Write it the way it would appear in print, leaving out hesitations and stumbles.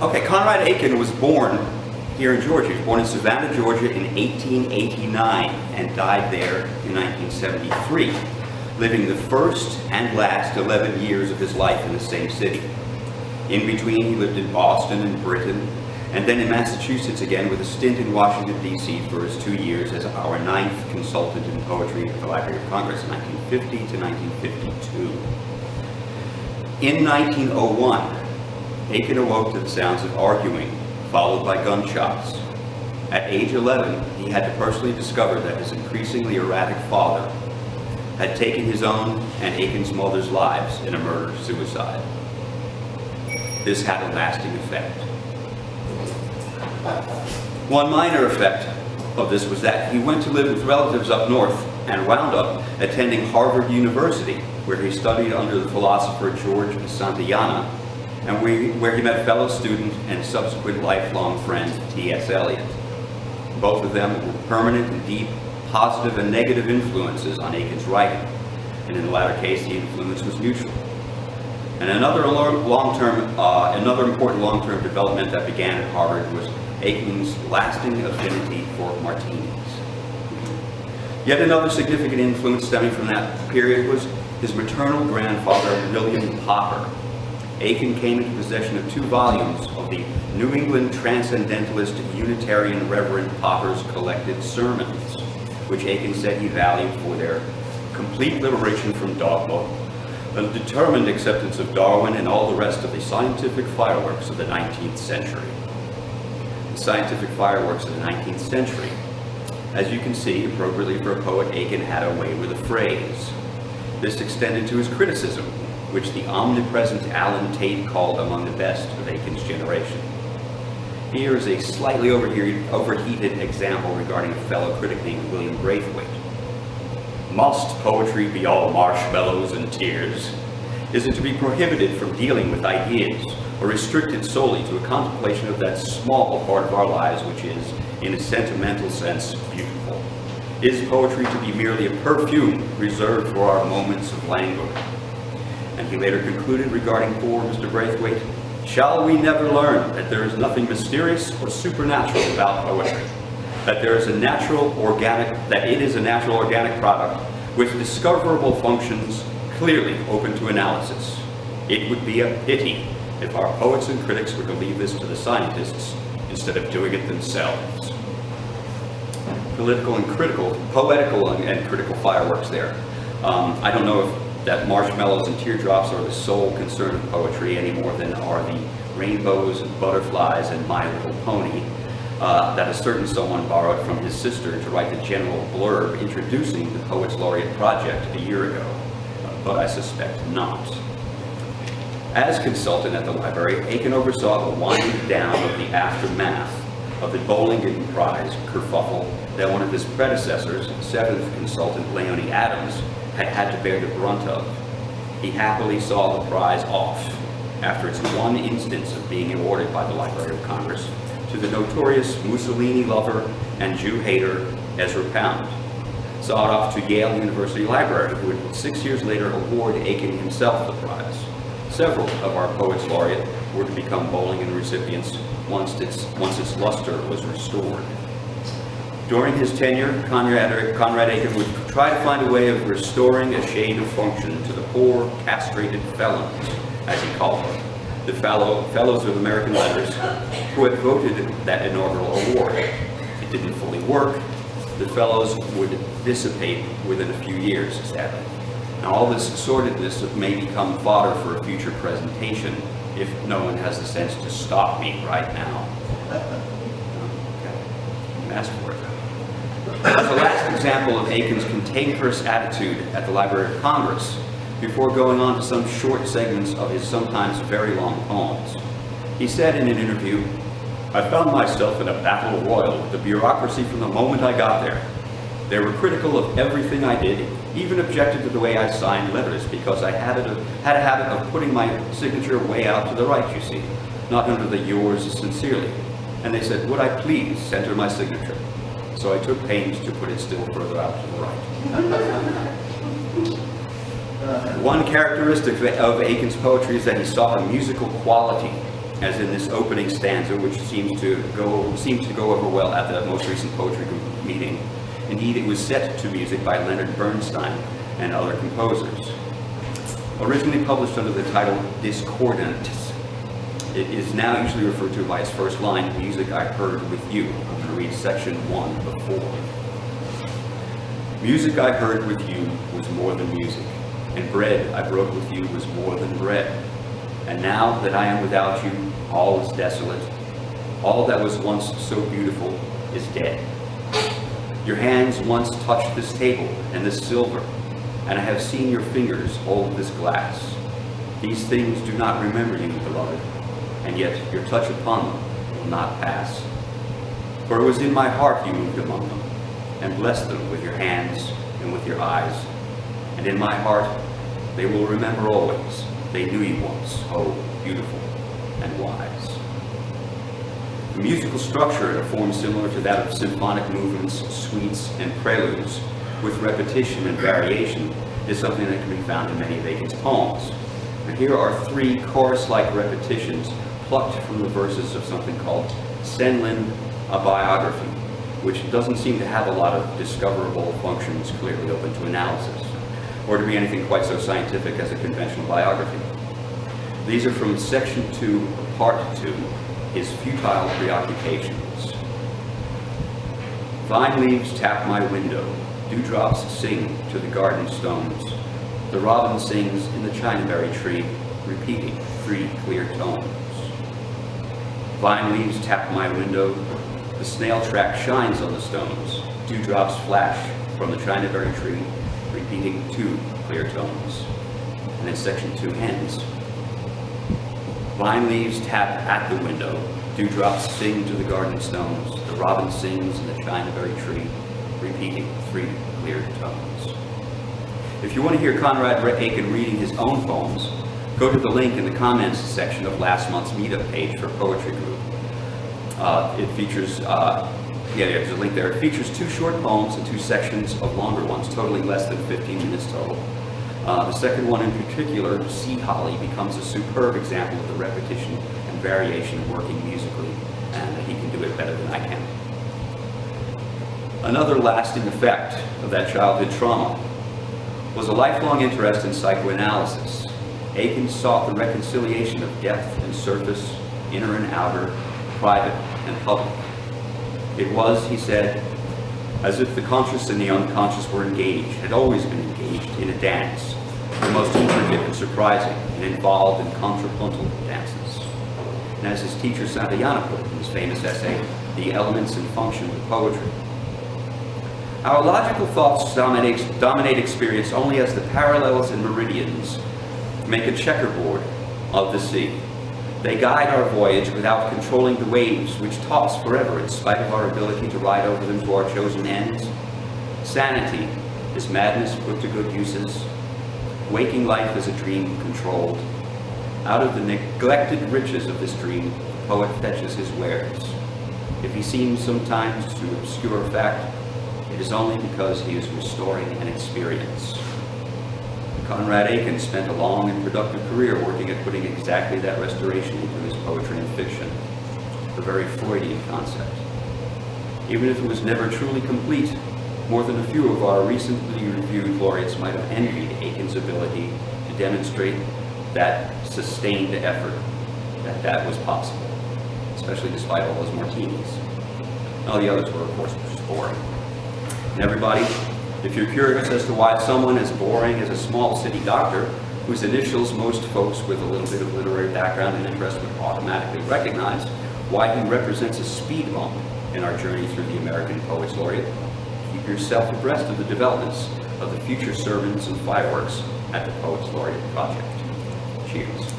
Okay, Conrad Aiken was born here in Georgia. He was born in Savannah, Georgia in 1889 and died there in 1973, living the first and last 11 years of his life in the same city. In between, he lived in Boston and Britain, and then in Massachusetts again with a stint in Washington, D.C. for his 2 years as our 9th consultant in poetry at the Library of Congress, 1950 to 1952. In 1901, Aiken awoke to the sounds of arguing, followed by gunshots. At age 11, he had to personally discover that his increasingly erratic father had taken his own and Aiken's mother's lives in a murder-suicide. This had a lasting effect. One minor effect of this was that he went to live with relatives up north and wound up attending Harvard University, where he studied under the philosopher George Santayana, and where he met fellow student and subsequent lifelong friend T.S. Eliot. Both of them were permanent and deep, positive and negative influences on Aiken's writing, and in the latter case, the influence was mutual. And another important long-term development that began at Harvard was Aiken's lasting affinity for martinis. Yet another significant influence stemming from that period was his maternal grandfather, William Popper. Aiken came into possession of 2 volumes of the New England Transcendentalist Unitarian Reverend Popper's collected sermons, which Aiken said he valued for their complete liberation from dogma, a determined acceptance of Darwin and all the rest of the scientific fireworks of the 19th century. The scientific fireworks of the 19th century. As you can see, appropriately for a poet, Aiken had a way with a phrase. This extended to his criticism, which the omnipresent Alan Tate called among the best of Aiken's generation. Here is a slightly overheated example regarding a fellow critic named William Braithwaite. Must poetry be all marshmallows and tears? Is it to be prohibited from dealing with ideas, or restricted solely to a contemplation of that small part of our lives which is, in a sentimental sense, beautiful? Is poetry to be merely a perfume reserved for our moments of languor? And he later concluded regarding poor Mr. Braithwaite, shall we never learn that there is nothing mysterious or supernatural about poetry? That it is a natural organic product with discoverable functions clearly open to analysis. It would be a pity if our poets and critics were to leave this to the scientists instead of doing it themselves. Poetical and critical fireworks there. I don't know if that marshmallows and teardrops are the sole concern of poetry any more than are the rainbows and butterflies and My Little Pony that a certain someone borrowed from his sister to write the general blurb introducing the Poets Laureate Project a year ago, but I suspect not. As consultant at the library, Aiken oversaw the winding down of the aftermath of the Bowling Prize kerfuffle that one of his predecessors, 7th consultant Leonie Adams, had to bear the brunt of. He happily saw the prize off after its one instance of being awarded by the Library of Congress to the notorious Mussolini lover and Jew hater Ezra Pound. Saw it off to Yale University Library, who would 6 years later award Aiken himself the prize. Several of our Poets Laureate were to become Bowling recipients once its luster was restored. During his tenure, Conrad Aiken would try to find a way of restoring a shade of function to the poor, castrated felons, as he called them, the fellows of American letters who had voted that inaugural award. It didn't fully work. The fellows would dissipate within a few years, sadly. Now, all this sordidness may become fodder for a future presentation if no one has the sense to stop me right now. Okay. Ask for it. As the last example of Aiken's cantankerous attitude at the Library of Congress, before going on to some short segments of his sometimes very long poems. He said in an interview, I found myself in a battle royal with the bureaucracy from the moment I got there. They were critical of everything I did, even objected to the way I signed letters because I had a habit of putting my signature way out to the right, you see, not under the yours sincerely. And they said, would I please center my signature? So I took pains to put it still further out to the right. One characteristic of Aiken's poetry is that he saw a musical quality as in this opening stanza, which seems to go over well at the most recent poetry group meeting. Indeed, it was set to music by Leonard Bernstein and other composers. Originally published under the title Discordant, it is now usually referred to by its first line, Music I Heard With You. I'm going to read section 1 of 4. Music I heard with you was more than music, and bread I broke with you was more than bread. And now that I am without you, all is desolate. All that was once so beautiful is dead. Your hands once touched this table and this silver, and I have seen your fingers hold this glass. These things do not remember you, beloved, and yet your touch upon them will not pass. For it was in my heart you moved among them, and blessed them with your hands and with your eyes. And in my heart they will remember always, they knew you once, oh, beautiful and wise. The musical structure in a form similar to that of symphonic movements, suites, and preludes, with repetition and variation, is something that can be found in many of Aiken's poems. And here are 3 chorus-like repetitions plucked from the verses of something called Senlin, a Biography, which doesn't seem to have a lot of discoverable functions clearly open to analysis, or to be anything quite so scientific as a conventional biography. These are from section 2, part 2, His Futile Preoccupations. Vine leaves tap my window, dewdrops sing to the garden stones. The robin sings in the chinaberry tree, repeating 3 clear tones. Vine leaves tap my window, the snail track shines on the stones. Dewdrops flash from the chinaberry tree, repeating 2 clear tones. And then section 2 ends. Vine leaves tap at the window, dewdrops sing to the garden stones. The robin sings in the chinaberry tree, repeating 3 clear tones. If you want to hear Conrad Aiken reading his own poems, go to the link in the comments section of last month's meetup page for Poetry Group. It features, there's a link there. It features 2 short poems and 2 sections of longer ones, totaling less than 15 minutes total. The second one in particular, Sea Holly, becomes a superb example of the repetition and variation working musically, and he can do it better than I can. Another lasting effect of that childhood trauma was a lifelong interest in psychoanalysis. Aiken sought the reconciliation of depth and surface, inner and outer, private and public. It was, he said, as if the conscious and the unconscious were engaged, had always been engaged in a dance, the most intricate and surprising and involved and contrapuntal dances. And as his teacher Santayana put it in his famous essay, The Elements and Functions of Poetry, our logical thoughts dominate experience only as the parallels and meridians make a checkerboard of the sea. They guide our voyage without controlling the waves which toss forever in spite of our ability to ride over them to our chosen ends. Sanity is madness put to good uses. Waking life is a dream controlled. Out of the neglected riches of this dream, the poet fetches his wares. If he seems sometimes to obscure fact, it is only because he is restoring an experience. Conrad Aiken spent a long and productive career working at putting exactly that restoration into his poetry and fiction, a very Freudian concept. Even if it was never truly complete, more than a few of our recently reviewed laureates might have envied Aiken's ability to demonstrate that sustained effort, that was possible, especially despite all those martinis. All the others were, of course, just boring. And everybody, if you're curious as to why someone as boring as a small city doctor, whose initials most folks with a little bit of literary background and interest would automatically recognize, why he represents a speed bump in our journey through the American Poets Laureate, keep yourself abreast of the developments of the future sermons and fireworks at the Poets Laureate Project. Cheers.